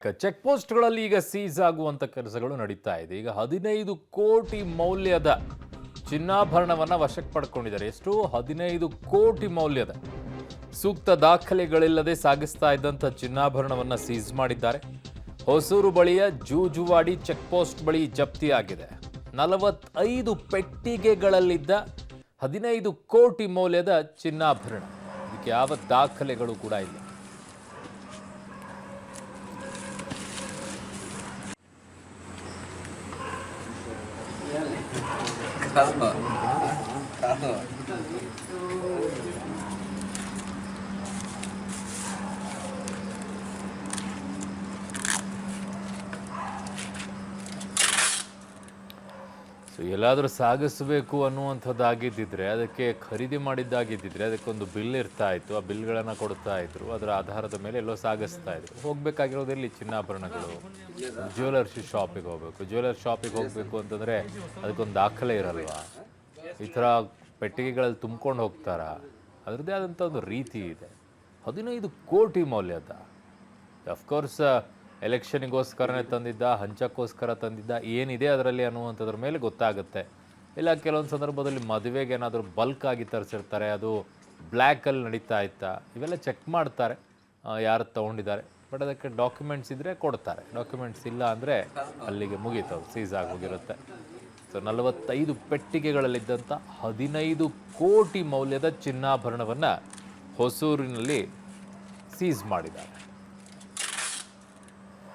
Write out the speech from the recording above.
Check ಪೋಸ್ಟ್ಗಳಲ್ಲಿ ಈಗ seize ಆಗುವಂತ ಕೆಲಸಗಳು ನಡೀತಾ ಇದೆ. ಈಗ 15 ಕೋಟಿ ಮೌಲ್ಯದ ಚಿನ್ನಾಭರಣವನ್ನ ವಶಕ್ಕೆ ಪಡ್ಕೊಂಡಿದ್ದಾರೆ. ಎಷ್ಟು? 15 ಕೋಟಿ ಮೌಲ್ಯದ ಸೂಕ್ತ ದಾಖಲೆಗಳಿಲ್ಲದೆ ಸಾಗಿಸ್ತಾ ಇದ್ದಂಥ ಚಿನ್ನಾಭರಣವನ್ನ ಸೀಸ್ ಮಾಡಿದ್ದಾರೆ. ಹೊಸೂರು ಬಳಿಯ ಜೂಜುವಾಡಿ ಚೆಕ್ ಪೋಸ್ಟ್ ಬಳಿ ಜಪ್ತಿಯಾಗಿದೆ. 45 ಪೆಟ್ಟಿಗೆಗಳಲ್ಲಿದ್ದ 15 ಕೋಟಿ ಮೌಲ್ಯದ ಚಿನ್ನಾಭರಣ. ಇದಕ್ಕೆ ಯಾವ ದಾಖಲೆಗಳು ಕೂಡ ಇಲ್ಲ. ಎಲ್ಲಾದರೂ ಸಾಗಿಸಬೇಕು ಅನ್ನುವಂಥದ್ದಾಗಿದ್ದಿದ್ರೆ, ಅದಕ್ಕೆ ಖರೀದಿ ಮಾಡಿದ್ದಾಗಿದ್ದಿದ್ರೆ ಅದಕ್ಕೊಂದು ಬಿಲ್ ಇರ್ತಾ ಇತ್ತು. ಆ ಬಿಲ್ಗಳನ್ನು ಕೊಡ್ತಾ ಇದ್ರು. ಅದರ ಆಧಾರದ ಮೇಲೆ ಎಲ್ಲೋ ಸಾಗಿಸ್ತಾ ಇದ್ರು. ಹೋಗ್ಬೇಕಾಗಿರೋದಲ್ಲಿ ಚಿನ್ನಾಭರಣಗಳು, ಜ್ಯುವೆಲರ್ಸ್ ಶಾಪಿಗೆ ಹೋಗಬೇಕು. ಜ್ಯುವೆಲರ್ಸ್ ಶಾಪಿಗೆ ಹೋಗಬೇಕು ಅಂತಂದರೆ ಅದಕ್ಕೊಂದು ದಾಖಲೆ ಇರಲ್ವಾ? ಈ ಥರ ಪೆಟ್ಟಿಗೆಗಳಲ್ಲಿ ತುಂಬ್ಕೊಂಡು ಹೋಗ್ತಾರಾ? ಅದರದ್ದೇ ಆದಂಥ ಒಂದು ರೀತಿ ಇದೆ. 15 ಕೋಟಿ ಮೌಲ್ಯದ, ಅಫ್ಕೋರ್ಸ್ ಎಲೆಕ್ಷನಿಗೋಸ್ಕರನೇ ತಂದಿದ್ದ, ಹಂಚಕ್ಕೋಸ್ಕರ ತಂದಿದ್ದ, ಏನಿದೆ ಅದರಲ್ಲಿ ಅನ್ನುವಂಥದ್ರ ಮೇಲೆ ಗೊತ್ತಾಗುತ್ತೆ. ಇಲ್ಲ ಕೆಲವೊಂದು ಸಂದರ್ಭದಲ್ಲಿ ಮದುವೆಗೆ ಏನಾದರೂ ಬಲ್ಕ್ ಆಗಿ ತರಿಸಿರ್ತಾರೆ, ಅದು ಬ್ಲ್ಯಾಕಲ್ಲಿ ನಡೀತಾ ಇತ್ತಾ, ಇವೆಲ್ಲ ಚೆಕ್ ಮಾಡ್ತಾರೆ ಯಾರು ತೊಗೊಂಡಿದ್ದಾರೆ. ಬಟ್ ಅದಕ್ಕೆ ಡಾಕ್ಯುಮೆಂಟ್ಸ್ ಇದ್ದರೆ ಕೊಡ್ತಾರೆ. ಡಾಕ್ಯುಮೆಂಟ್ಸ್ ಇಲ್ಲ ಅಂದರೆ ಅಲ್ಲಿಗೆ ಮುಗೀತವೆ, ಸೀಸ್ ಆಗೋಗಿರುತ್ತೆ. ಸೊ 45 ಪೆಟ್ಟಿಗೆಗಳಲ್ಲಿದ್ದಂಥ 15 ಕೋಟಿ ಮೌಲ್ಯದ ಚಿನ್ನಾಭರಣವನ್ನು ಹೊಸೂರಿನಲ್ಲಿ ಸೀಸ್ ಮಾಡಿದ್ದಾರೆ.